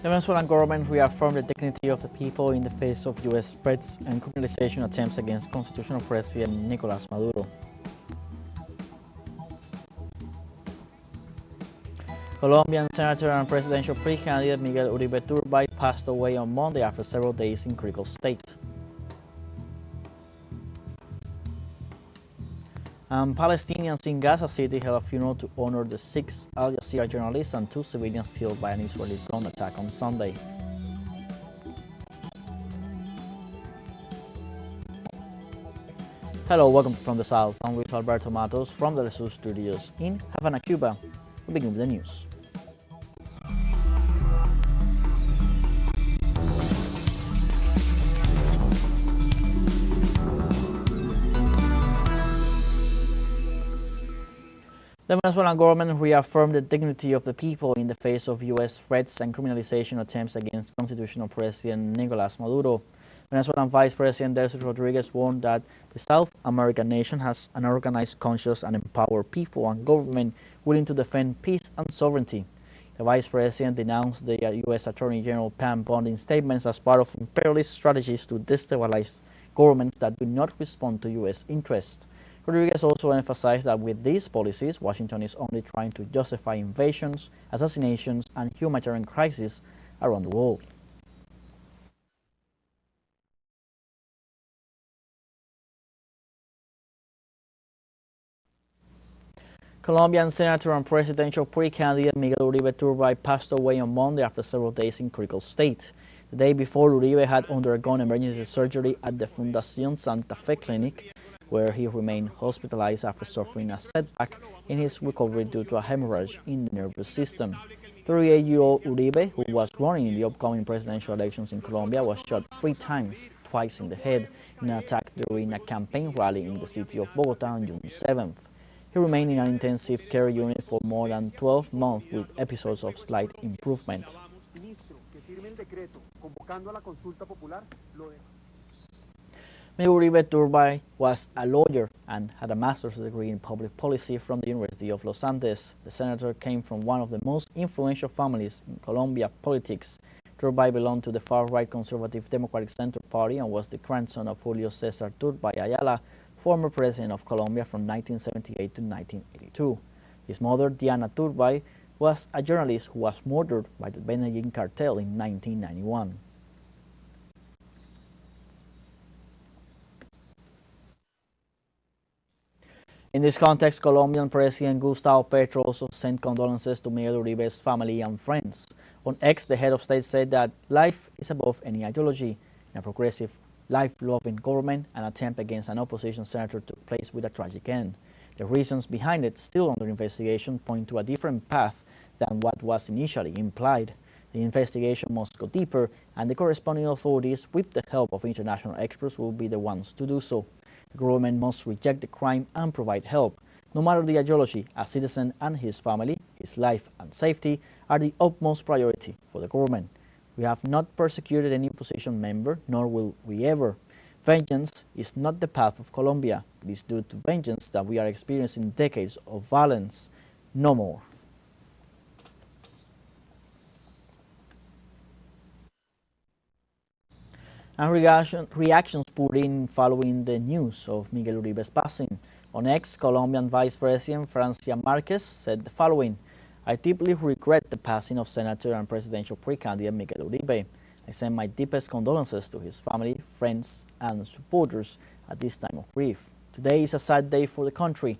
The Venezuelan government reaffirmed the dignity of the people in the face of U.S. threats and criminalization attempts against constitutional President Nicolás Maduro. Colombian Senator and presidential pre-candidate Miguel Uribe Turbay passed away on Monday after several days in critical state. Palestinians in Gaza City held a funeral to honor the 6 Al Jazeera journalists and 2 civilians killed by an Israeli drone attack on Sunday. Hello, welcome to From the South. I'm with Alberto Matos from the teleSUR studios in Havana, Cuba. We begin with the news. The Venezuelan government reaffirmed the dignity of the people in the face of U.S. threats and criminalization attempts against constitutional President Nicolás Maduro. Venezuelan Vice President Delcy Rodriguez warned that the South American nation has an organized, conscious, and empowered people and government willing to defend peace and sovereignty. The Vice President denounced the U.S. Attorney General Pam Bondi's statements as part of imperialist strategies to destabilize governments that do not respond to U.S. interests. Rodriguez also emphasized that with these policies, Washington is only trying to justify invasions, assassinations, and humanitarian crises around the world. Colombian Senator and presidential pre-candidate Miguel Uribe Turbay passed away on Monday after several days in critical state. The day before, Uribe had undergone emergency surgery at the Fundación Santa Fe Clinic, where he remained hospitalized after suffering a setback in his recovery due to a hemorrhage in the nervous system. 38-year-old Uribe, who was running in the upcoming presidential elections in Colombia, was shot 3 times, twice in the head, in an attack during a campaign rally in the city of Bogota on June 7th. He remained in an intensive care unit for more than 12 months with episodes of slight improvement. Miguel Uribe Turbay was a lawyer and had a master's degree in public policy from the University of Los Andes. The senator came from one of the most influential families in Colombia politics. Turbay belonged to the far-right conservative Democratic Center Party and was the grandson of Julio Cesar Turbay Ayala, former president of Colombia from 1978 to 1982. His mother, Diana Turbay, was a journalist who was murdered by the Medellin cartel in 1991. In this context, Colombian President Gustavo Petro also sent condolences to Miguel Uribe's family and friends. On X, the head of state said that life is above any ideology. In a progressive, life-loving government, an attempt against an opposition senator took place with a tragic end. The reasons behind it, still under investigation, point to a different path than what was initially implied. The investigation must go deeper, and the corresponding authorities, with the help of international experts, will be the ones to do so. The government must reject the crime and provide help. No matter the ideology, a citizen and his family, his life and safety are the utmost priority for the government. We have not persecuted any opposition member, nor will we ever. Vengeance is not the path of Colombia. It is due to vengeance that we are experiencing decades of violence. No more. And reactions poured in following the news of Miguel Uribe's passing. On X, Colombian Vice President Francia Marquez said the following: "I deeply regret the passing of Senator and presidential pre-candidate Miguel Uribe. I send my deepest condolences to his family, friends, and supporters at this time of grief. Today is a sad day for the country.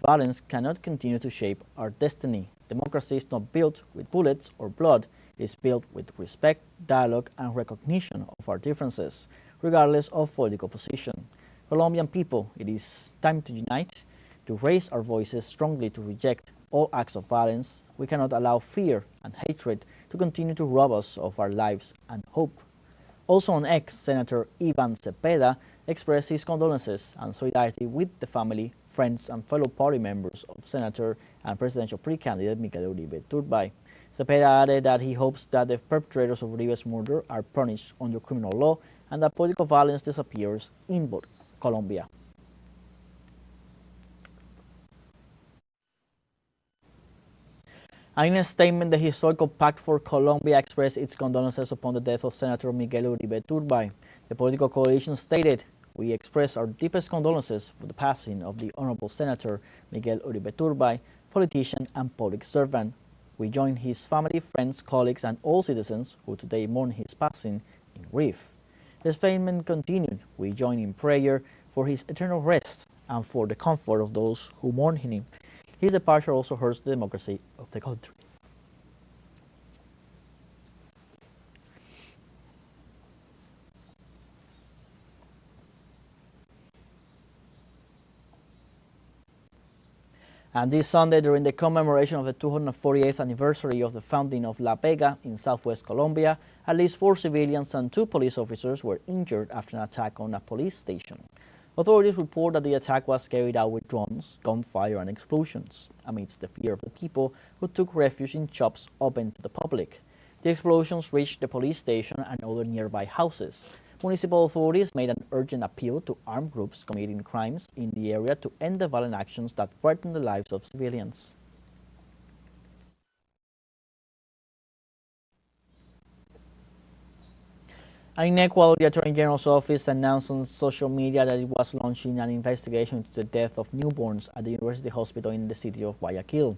Violence cannot continue to shape our destiny. Democracy is not built with bullets or blood. It is built with respect, dialogue, and recognition of our differences, regardless of political position. Colombian people, it is time to unite, to raise our voices strongly to reject all acts of violence. We cannot allow fear and hatred to continue to rob us of our lives and hope." Also on X, Senator Ivan Cepeda expressed his condolences and solidarity with the family, friends, and fellow party members of Senator and presidential pre-candidate Miguel Uribe Turbay. Cepeda added that he hopes that the perpetrators of Uribe's murder are punished under criminal law and that political violence disappears in both Colombia. In a statement, the Historical Pact for Colombia expressed its condolences upon the death of Senator Miguel Uribe Turbay. The political coalition stated, "We express our deepest condolences for the passing of the Honorable Senator Miguel Uribe Turbay, politician and public servant. We join his family, friends, colleagues, and all citizens who today mourn his passing in grief." The statement continued, "We join in prayer for his eternal rest and for the comfort of those who mourn him. His departure also hurts the democracy of the country." And this Sunday, during the commemoration of the 248th anniversary of the founding of La Vega in southwest Colombia, at least 4 civilians and 2 police officers were injured after an attack on a police station. Authorities report that the attack was carried out with drones, gunfire, and explosions, amidst the fear of the people who took refuge in shops open to the public. The explosions reached the police station and other nearby houses. Municipal authorities made an urgent appeal to armed groups committing crimes in the area to end the violent actions that threaten the lives of civilians. In Ecuador, the Attorney General's office announced on social media that it was launching an investigation into the death of newborns at the University Hospital in the city of Guayaquil.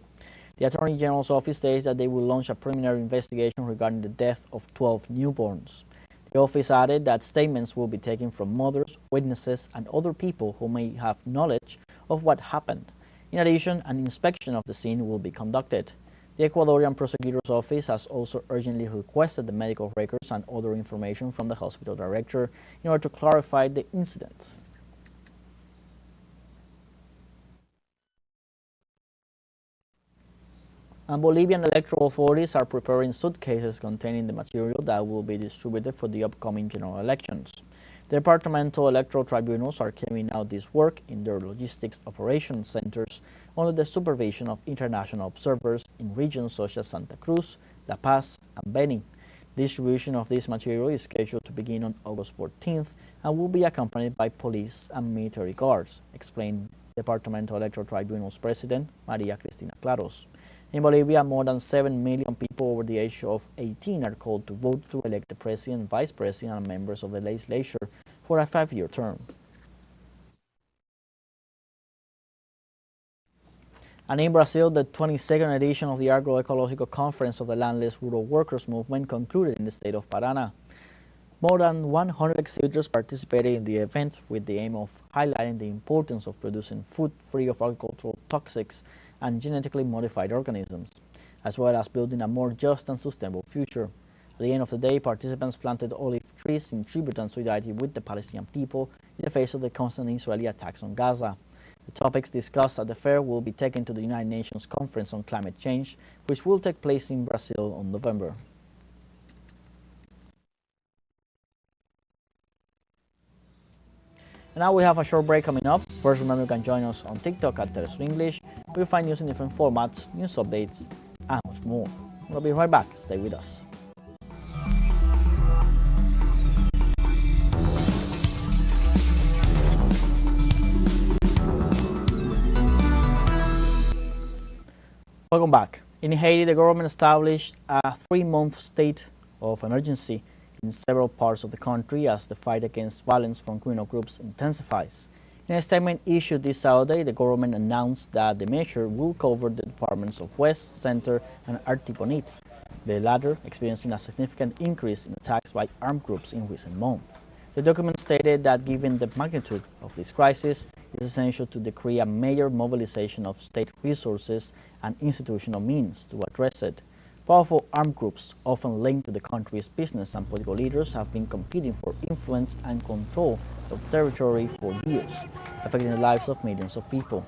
The Attorney General's office says that they will launch a preliminary investigation regarding the death of 12 newborns. The office added that statements will be taken from mothers, witnesses, and other people who may have knowledge of what happened. In addition, an inspection of the scene will be conducted. The Ecuadorian Prosecutor's Office has also urgently requested the medical records and other information from the hospital director in order to clarify the incident. And Bolivian electoral authorities are preparing suitcases containing the material that will be distributed for the upcoming general elections. The departmental electoral tribunals are carrying out this work in their logistics operations centers under the supervision of international observers in regions such as Santa Cruz, La Paz, and Beni. Distribution of this material is scheduled to begin on August 14th and will be accompanied by police and military guards, explained Departmental Electoral Tribunal's President, Maria Cristina Claros. In Bolivia, more than 7 million people over the age of 18 are called to vote to elect the president, vice president, and members of the legislature for a 5-year term. And in Brazil, the 22nd edition of the Agroecological Conference of the Landless Rural Workers Movement concluded in the state of Paraná. More than 100 exhibitors participated in the event with the aim of highlighting the importance of producing food free of agricultural toxics and genetically modified organisms, as well as building a more just and sustainable future. At the end of the day, participants planted olive trees in tribute and solidarity with the Palestinian people in the face of the constant Israeli attacks on Gaza. The topics discussed at the fair will be taken to the United Nations Conference on Climate Change, which will take place in Brazil in November. And now we have a short break coming up. First, remember you can join us on TikTok at teleSUR English. We'll find news in different formats, news updates, and much more. We'll be right back. Stay with us. Welcome back. In Haiti, the government established a 3-month state of emergency in several parts of the country as the fight against violence from criminal groups intensifies. In a statement issued this Saturday, the government announced that the measure will cover the departments of West, Center, and Artibonite, the latter experiencing a significant increase in attacks by armed groups in recent months. The document stated that given the magnitude of this crisis, it is essential to decree a major mobilization of state resources and institutional means to address it. Powerful armed groups, often linked to the country's business and political leaders, have been competing for influence and control of territory for years, affecting the lives of millions of people.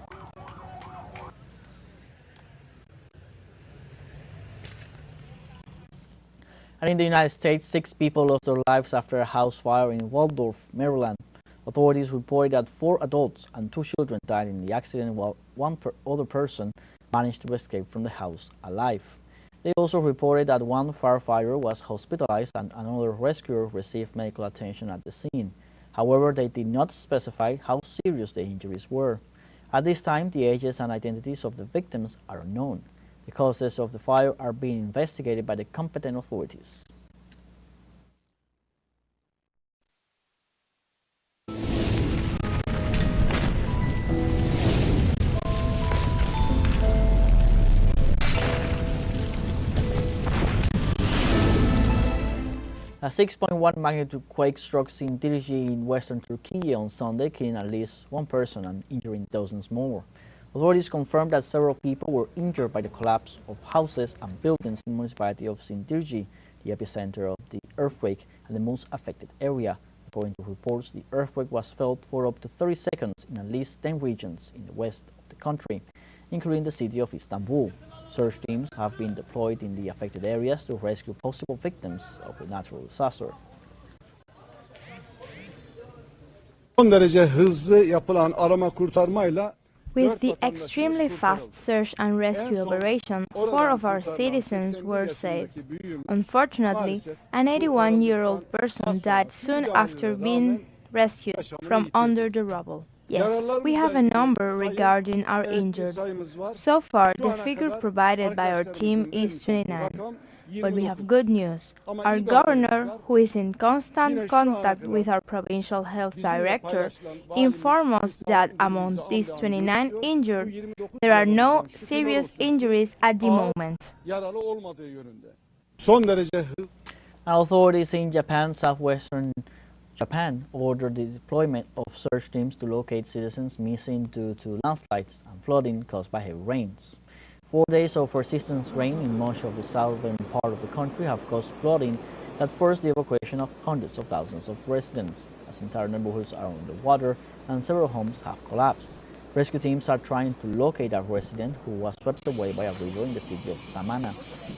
And in the United States, 6 people lost their lives after a house fire in Waldorf, Maryland. Authorities reported that 4 adults and 2 children died in the accident, while one other person managed to escape from the house alive. They also reported that one firefighter was hospitalized and another rescuer received medical attention at the scene. However, they did not specify how serious the injuries were. At this time, the ages and identities of the victims are unknown. The causes of the fire are being investigated by the competent authorities. A 6.1 magnitude quake struck Sintirci in western Turkey on Sunday, killing at least one person and injuring dozens more. Authorities confirmed that several people were injured by the collapse of houses and buildings in the municipality of Sintirci, the epicenter of the earthquake and the most affected area. According to reports, the earthquake was felt for up to 30 seconds in at least 10 regions in the west of the country, including the city of Istanbul. Search teams have been deployed in the affected areas to rescue possible victims of the natural disaster. Son derece hızlı yapılan arama kurtarmayla With the extremely fast search and rescue operation, 4 of our citizens were saved. Unfortunately, an 81-year-old person died soon after being rescued from under the rubble. Yes, we have a number regarding our injured. So far, the figure provided by our team is 29. But we have good news. Our governor, who is in constant contact with our provincial health director, informed us that among these 29 injured, there are no serious injuries at the moment. Authorities in Japan, southwestern Japan, ordered the deployment of search teams to locate citizens missing due to landslides and flooding caused by heavy rains. 4 days of persistent rain in much of the southern part of the country have caused flooding that forced the evacuation of hundreds of thousands of residents, as entire neighborhoods are under water and several homes have collapsed. Rescue teams are trying to locate a resident who was swept away by a river in the city of Tamana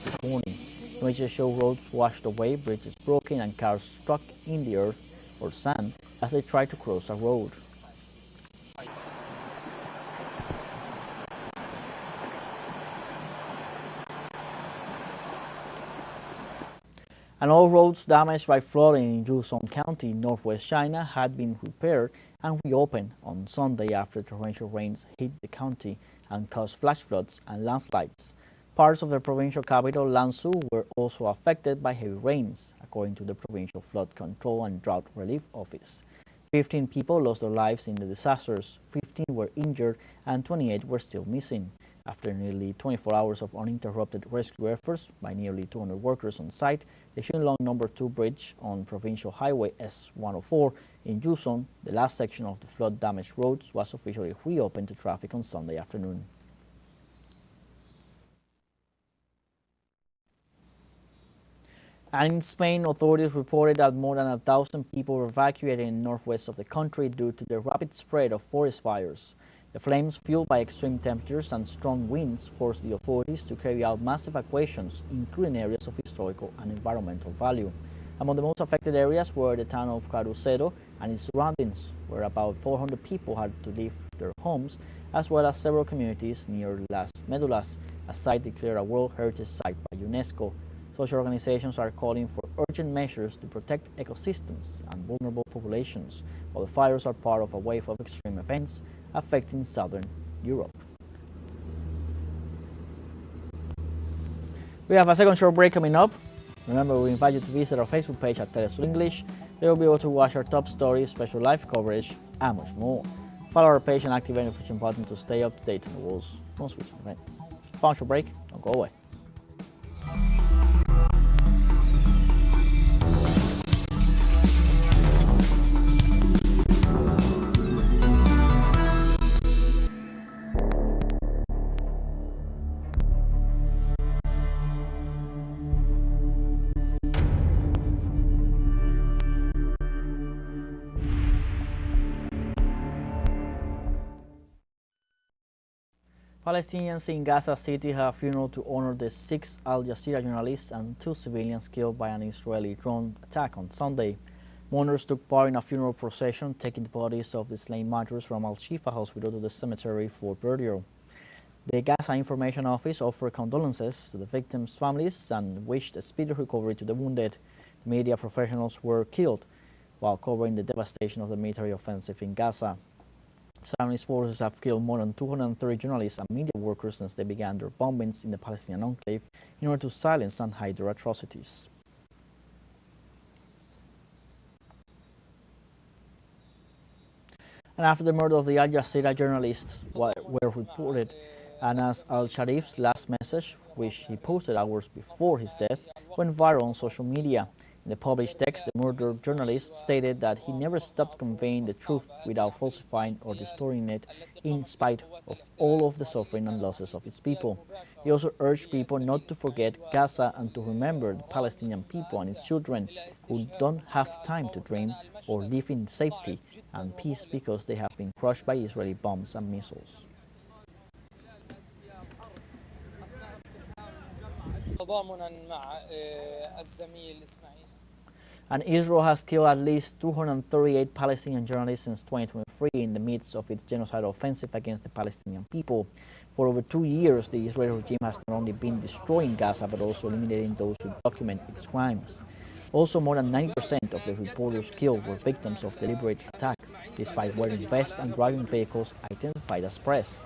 this morning. Images show roads washed away, bridges broken, and cars stuck in the earth or sand as they try to cross a road. And all roads damaged by flooding in Yuzhong County, northwest China, had been repaired and reopened on Sunday after torrential rains hit the county and caused flash floods and landslides. Parts of the provincial capital, Lanzhou, were also affected by heavy rains, according to the Provincial Flood Control and Drought Relief Office. 15 people lost their lives in the disasters, 15 were injured, and 28 were still missing. After nearly 24 hours of uninterrupted rescue efforts by nearly 200 workers on site, the Xunlong No. 2 bridge on Provincial Highway S104 in Yuzhong, the last section of the flood-damaged roads, was officially reopened to traffic on Sunday afternoon. And in Spain, authorities reported that more than 1,000 people were evacuated in the northwest of the country due to the rapid spread of forest fires. The flames, fueled by extreme temperatures and strong winds, forced the authorities to carry out mass evacuations, including areas of historical and environmental value. Among the most affected areas were the town of Carucedo and its surroundings, where about 400 people had to leave their homes, as well as several communities near Las Médulas, a site declared a World Heritage Site by UNESCO. Social organizations are calling for urgent measures to protect ecosystems and vulnerable populations, while the fires are part of a wave of extreme events affecting southern Europe. We have a second short break coming up. Remember, we invite you to visit our Facebook page at teleSUR English. There you'll be able to watch our top stories, special live coverage, and much more. Follow our page and activate the notification button to stay up to date on the world's most recent events. Final short break, don't go away. Palestinians in Gaza City have a funeral to honor the 6 Al Jazeera journalists and 2 civilians killed by an Israeli drone attack on Sunday. Mourners took part in a funeral procession, taking the bodies of the slain martyrs from Al-Shifa Hospital to the cemetery for burial. The Gaza Information Office offered condolences to the victims' families and wished a speedy recovery to the wounded. The media professionals were killed while covering the devastation of the military offensive in Gaza. Zionist forces have killed more than 230 journalists and media workers since they began their bombings in the Palestinian enclave in order to silence and hide their atrocities. And after the murder of the Al Jazeera journalists were reported, Anas al-Sharif's last message, which he posted hours before his death, went viral on social media. In the published text, the murdered journalist stated that he never stopped conveying the truth without falsifying or distorting it, in spite of all of the suffering and losses of his people. He also urged people not to forget Gaza and to remember the Palestinian people and its children who don't have time to dream or live in safety and peace because they have been crushed by Israeli bombs and missiles. And Israel has killed at least 238 Palestinian journalists since 2023 in the midst of its genocidal offensive against the Palestinian people. For over 2 years, the Israeli regime has not only been destroying Gaza, but also eliminating those who document its crimes. Also, more than 90% of the reporters killed were victims of deliberate attacks, despite wearing vests and driving vehicles identified as press.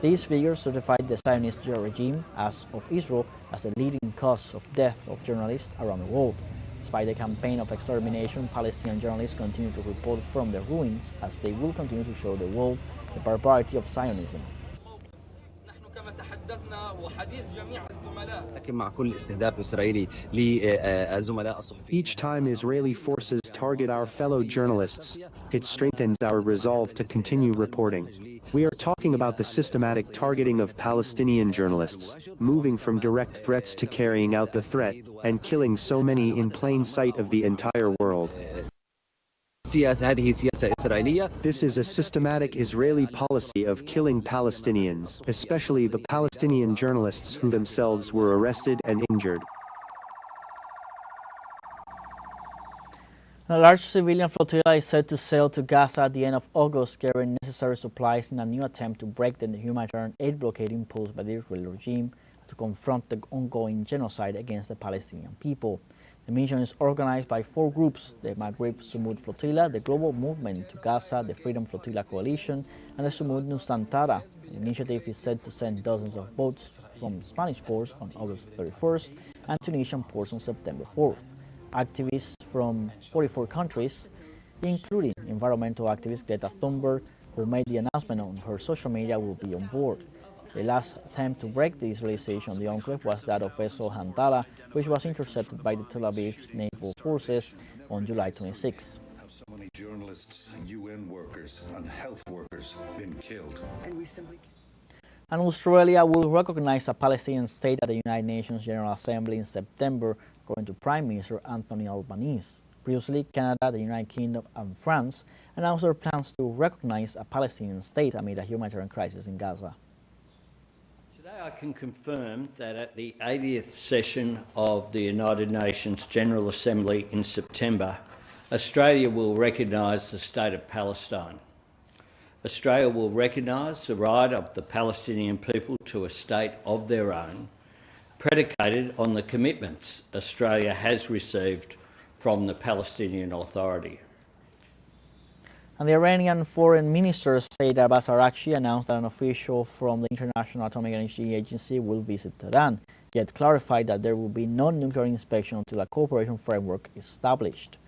These figures certified the Zionist regime as of Israel as the leading cause of death of journalists around the world. Despite the campaign of extermination, Palestinian journalists continue to report from their ruins as they will continue to show the world the barbarity of Zionism. Each time Israeli forces target our fellow journalists, it strengthens our resolve to continue reporting. We are talking about the systematic targeting of Palestinian journalists, moving from direct threats to carrying out the threat and killing so many in plain sight of the entire world. This is a systematic Israeli policy of killing Palestinians, especially the Palestinian journalists who themselves were arrested and injured. A large civilian flotilla is set to sail to Gaza at the end of August, carrying necessary supplies in a new attempt to break the humanitarian aid blockade imposed by the Israeli regime to confront the ongoing genocide against the Palestinian people. The mission is organized by 4 groups: the Maghreb Sumud Flotilla, the Global Movement to Gaza, the Freedom Flotilla Coalition, and the Sumud Nusantara. The initiative is set to send dozens of boats from Spanish ports on August 31st and Tunisian ports on September 4th. Activists from 44 countries, including environmental activist Greta Thunberg, who made the announcement on her social media, will be on board. The last attempt to break the Israelization of the enclave was that of vessel Handala, which was intercepted by the Tel Aviv's naval forces on July 26. Have so many journalists, UN workers, and health workers been killed? And Australia will recognize a Palestinian state at the United Nations General Assembly in September, according to Prime Minister Anthony Albanese. Previously, Canada, the United Kingdom, and France announced their plans to recognize a Palestinian state amid a humanitarian crisis in Gaza. Today I can confirm that at the 80th session of the United Nations General Assembly in September, Australia will recognise the state of Palestine. Australia will recognise the right of the Palestinian people to a state of their own, predicated on the commitments Australia has received from the Palestinian Authority. And the Iranian Foreign Minister Said Abbas Araghchi announced that an official from the International Atomic Energy Agency will visit Tehran, yet clarified that there will be no nuclear inspection until a cooperation framework is established.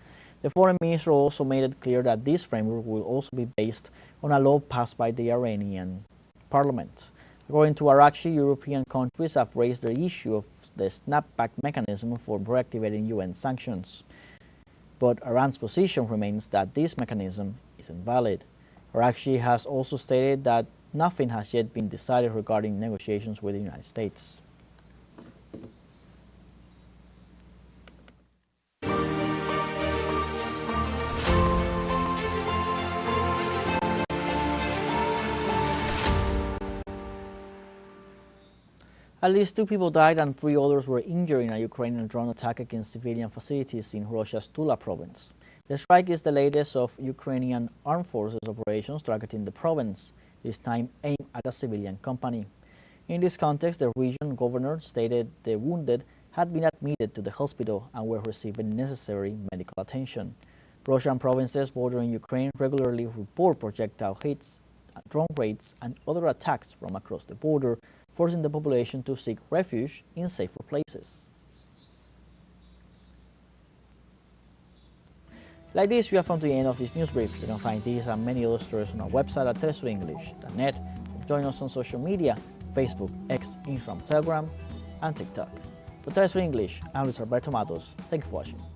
The Foreign Minister also made it clear that this framework will also be based on a law passed by the Iranian parliament. According to Araghchi, European countries have raised the issue of the snapback mechanism for reactivating UN sanctions. But Iran's position remains that this mechanism is invalid. Araghchi has also stated that nothing has yet been decided regarding negotiations with the United States. At least 2 people died and 3 others were injured in a Ukrainian drone attack against civilian facilities in Russia's Tula province. The strike is the latest of Ukrainian armed forces operations targeting the province, this time aimed at a civilian company. In this context, the region governor stated the wounded had been admitted to the hospital and were receiving necessary medical attention. Russian provinces bordering Ukraine regularly report projectile hits drone raids and other attacks from across the border, forcing the population to seek refuge in safer places. Like this, we have come to the end of this news brief. You can find these and many other stories on our website at telesurenglish.net. Join us on social media, Facebook, X, Instagram, Telegram, and TikTok. For telesur English, I'm Luis Alberto Matos. Thank you for watching.